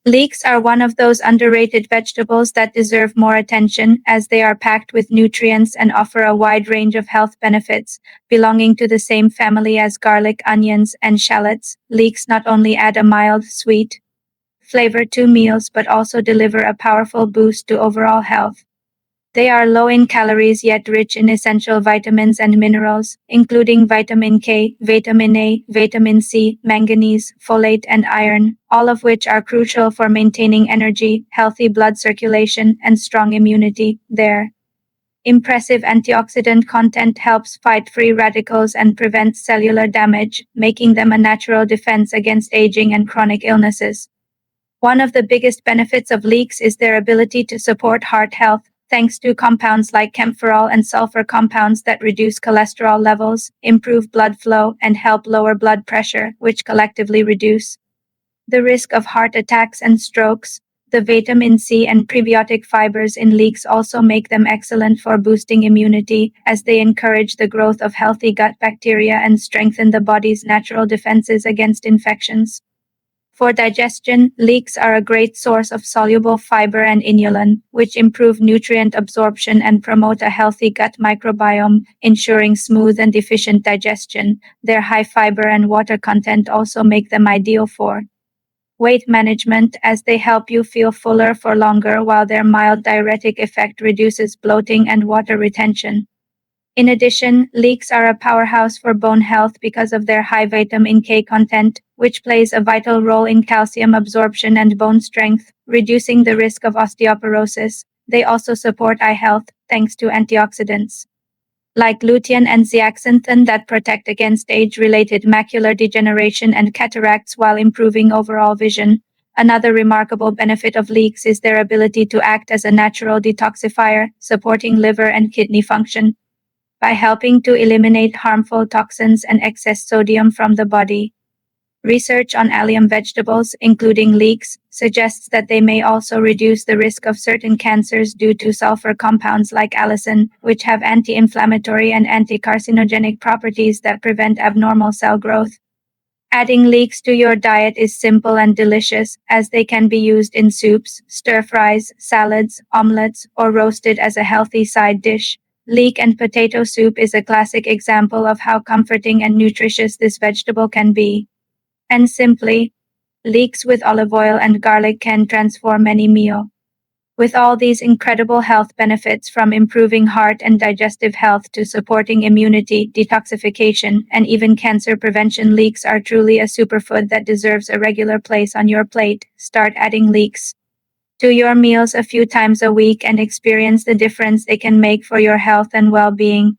Leeks are one of those underrated vegetables that deserve more attention as they are packed with nutrients and offer a wide range of health benefits. Belonging to the same family as garlic, onions, and shallots, leeks not only add a mild, sweet flavor to meals but also deliver a powerful boost to overall health. They are low in calories yet rich in essential vitamins and minerals, including vitamin K, vitamin A, vitamin C, manganese, folate, and iron, all of which are crucial for maintaining energy, healthy blood circulation, and strong immunity. Their impressive antioxidant content helps fight free radicals and prevents cellular damage, making them a natural defense against aging and chronic illnesses. One of the biggest benefits of leeks is their ability to support heart health, thanks to compounds like camphorol and sulfur compounds that reduce cholesterol levels, improve blood flow, and help lower blood pressure, which collectively reduce the risk of heart attacks and strokes. The vitamin C and prebiotic fibers in leeks also make them excellent for boosting immunity, as they encourage the growth of healthy gut bacteria and strengthen the body's natural defenses against infections. For digestion, leeks are a great source of soluble fiber and inulin, which improve nutrient absorption and promote a healthy gut microbiome, ensuring smooth and efficient digestion. Their high fiber and water content also make them ideal for weight management, as they help you feel fuller for longer, while their mild diuretic effect reduces bloating and water retention. In addition, leeks are a powerhouse for bone health because of their high vitamin K content, which plays a vital role in calcium absorption and bone strength, reducing the risk of osteoporosis. They also support eye health, thanks to antioxidants like lutein and zeaxanthin that protect against age-related macular degeneration and cataracts while improving overall vision. Another remarkable benefit of leeks is their ability to act as a natural detoxifier, supporting liver and kidney function by helping to eliminate harmful toxins and excess sodium from the body. Research on allium vegetables, including leeks, suggests that they may also reduce the risk of certain cancers due to sulfur compounds like allicin, which have anti-inflammatory and anti-carcinogenic properties that prevent abnormal cell growth. Adding leeks to your diet is simple and delicious, as they can be used in soups, stir-fries, salads, omelets, or roasted as a healthy side dish. Leek and potato soup is a classic example of how comforting and nutritious this vegetable can be. And simply, leeks with olive oil and garlic can transform any meal. With all these incredible health benefits, from improving heart and digestive health to supporting immunity, detoxification, and even cancer prevention, leeks are truly a superfood that deserves a regular place on your plate. Start adding leeks to your meals a few times a week and experience the difference they can make for your health and well-being.